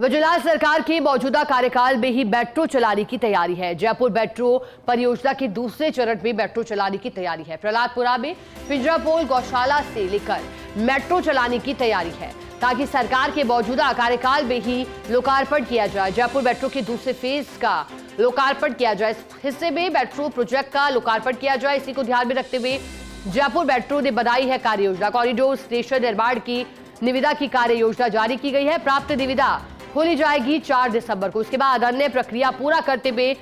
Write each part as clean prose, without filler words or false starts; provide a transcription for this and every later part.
गुजरात सरकार के मौजूदा कार्यकाल में ही मेट्रो चलाने की तैयारी है। जयपुर मेट्रो परियोजना के दूसरे चरण में मेट्रो चलाने की तैयारी है। प्रहलादपुरा में पिंजरापोल गौशाला से लेकर मेट्रो चलाने की तैयारी है ताकि सरकार के मौजूदा कार्यकाल में ही लोकार्पण किया जाए। जयपुर मेट्रो के दूसरे फेज का लोकार्पण किया जाए। इस हिस्से में मेट्रो प्रोजेक्ट का लोकार्पण किया जाए। इसी को ध्यान में रखते हुए जयपुर मेट्रो ने बनाई है कार्य योजना। कॉरिडोर स्टेशन निर्माण की निविदा की कार्य योजना जारी की गई है। प्राप्त निविदा खोली जाएगी 4 दिसंबर को। इसके बाद अन्य प्रक्रिया पूरा करते हुए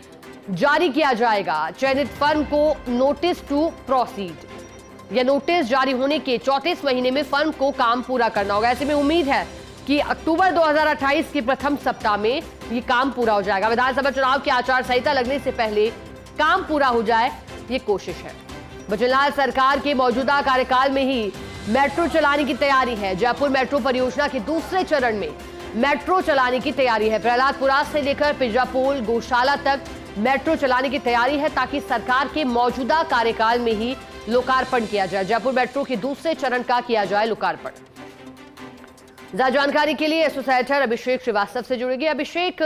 जारी किया जाएगा। चयनित फर्म को नोटिस टू प्रोसीड या नोटिस जारी होने के 34 महीने में फर्म को काम पूरा करना होगा। ऐसे में उम्मीद है कि अक्टूबर 2028 के प्रथम सप्ताह में ये काम पूरा हो जाएगा। विधानसभा चुनाव की आचार संहिता लगने से पहले काम पूरा हो जाए, ये कोशिश है। गुजरात सरकार के मौजूदा कार्यकाल में ही मेट्रो चलाने की तैयारी है। जयपुर मेट्रो परियोजना के दूसरे चरण में मेट्रो चलाने की तैयारी है। प्रहलादपुरा से लेकर पिंजरापोल गौशाला तक मेट्रो चलाने की तैयारी है ताकि सरकार के मौजूदा कार्यकाल में ही लोकार्पण किया जाए। जयपुर मेट्रो के दूसरे चरण का किया जाए लोकार्पण। ज्यादा जानकारी के लिए एसोसिएटर अभिषेक श्रीवास्तव से जुड़ेंगे। अभिषेक,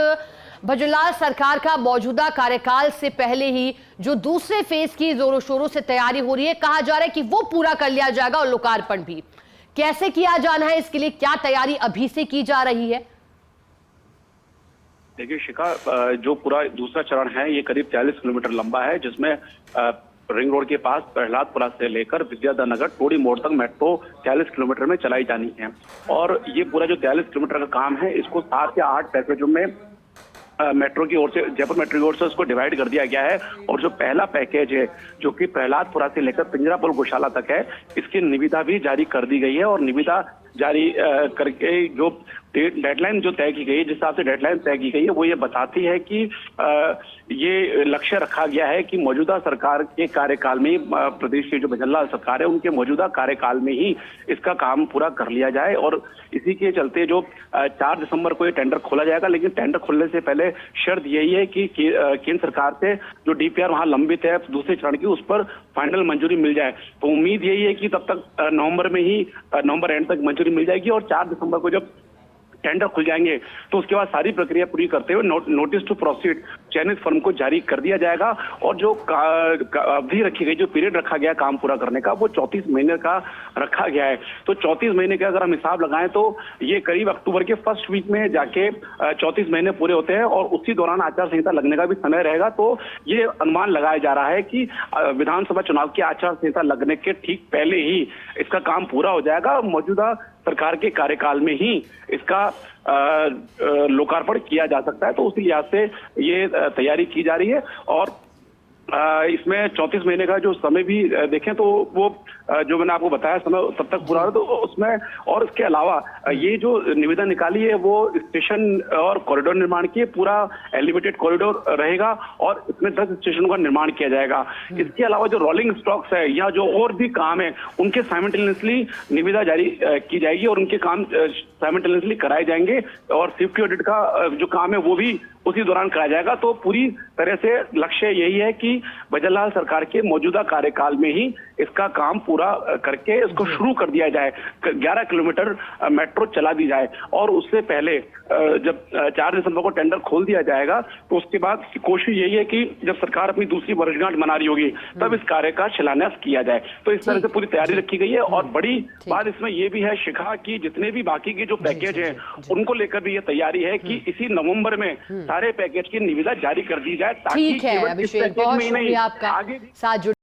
भजनलाल सरकार का मौजूदा कार्यकाल से पहले ही जो दूसरे फेज की जोरों शोरों से तैयारी हो रही है, कहा जा रहा है कि वो पूरा कर लिया जाएगा और लोकार्पण भी कैसे किया जाना है, इसके लिए क्या तैयारी अभी से की जा रही है? देखिए शिखा, जो पूरा दूसरा चरण है ये करीब 40 किलोमीटर लंबा है, जिसमें रिंग रोड के पास प्रहलादपुरा से लेकर विद्याधर नगर टोड़ी मोड़ तक मेट्रो 40 किलोमीटर में चलाई जानी है। और ये पूरा जो 40 किलोमीटर का काम है, इसको 7 या 8 पैकेजों में मेट्रो की ओर से, जयपुर मेट्रो की ओर से उसको डिवाइड कर दिया गया है। और जो पहला पैकेज है, जो कि प्रहलादपुरा से लेकर पिंजरापोल गौशाला तक है, इसकी निविदा भी जारी कर दी गई है। और निविदा जारी करके जो डेडलाइन जो तय की गई है, जिस हिसाब से डेडलाइन तय की गई है, वो ये बताती है कि ये लक्ष्य रखा गया है कि मौजूदा सरकार के कार्यकाल में, प्रदेश की जो भजनलाल सरकार है उनके मौजूदा कार्यकाल में ही इसका काम पूरा कर लिया जाए। और इसी के चलते जो 4 दिसंबर को ये टेंडर खोला जाएगा, लेकिन टेंडर खोलने से पहले शर्त यही है कि केंद्र सरकार से जो डीपीआर वहां लंबित है दूसरे चरण की, उस पर फाइनल मंजूरी मिल जाए। तो उम्मीद यही है कि तब तक नवंबर एंड तक मंजूरी मिल जाएगी। और 4 दिसंबर को जब टेंडर खुल जाएंगे तो उसके बाद सारी प्रक्रिया पूरी करते हुए नोटिस टू प्रोसीड चयनित फर्म को जारी कर दिया जाएगा। और जो अवधि रखी गई, जो पीरियड रखा गया काम पूरा करने का, वो 34 महीने का रखा गया है। तो 34 महीने का अगर हम हिसाब लगाएं तो ये करीब अक्टूबर के फर्स्ट वीक में जाके 34 महीने पूरे होते हैं। और उसी दौरान आचार संहिता लगने का भी समय रहेगा। तो ये अनुमान लगाया जा रहा है कि विधानसभा चुनाव की आचार संहिता लगने के ठीक पहले ही इसका काम पूरा हो जाएगा। मौजूदा सरकार के कार्यकाल में ही इसका लोकार्पण किया जा सकता है। तो उसी लिहाज से ये तैयारी की जा रही है। और इसमें 34 महीने का जो समय भी देखें तो वो जो मैंने आपको बताया समय तब तक पूरा हो, तो उसमें और इसके अलावा ये जो निविदा निकाली है वो स्टेशन और कॉरिडोर निर्माण की, पूरा एलिवेटेड कॉरिडोर रहेगा और इसमें 10 स्टेशनों का निर्माण किया जाएगा। इसके अलावा जो रोलिंग स्टॉक्स है या जो और भी काम है, उनके साइमल्टेनियसली निविदा जारी की जाएगी और उनके काम साइमल्टेनियसली कराए जाएंगे। और सेफ्टी ऑडिट का जो काम है वो भी उसी दौरान कराया जाएगा। तो पूरी तरह से लक्ष्य यही है कि भजनलाल सरकार के मौजूदा कार्यकाल में ही इसका काम पूरा करके इसको शुरू कर दिया जाए। 11 किलोमीटर मेट्रो चला दी जाए। और उससे पहले जब 4 दिसंबर को टेंडर खोल दिया जाएगा तो उसके बाद कोशिश यही है कि जब सरकार अपनी दूसरी वर्षगांठ मना रही होगी तब इस कार्य का शिलान्यास किया जाए। तो इस तरह से पूरी तैयारी रखी गई है। और बड़ी बात इसमें यह भी है शिखा, कि जितने भी बाकी के जो पैकेज हैं उनको लेकर भी ये तैयारी है कि इसी नवंबर में सारे पैकेज की निविदा जारी कर दी जाए, ताकि ठीक है अभिषेक, बहुत शुक्रिया आपका साथ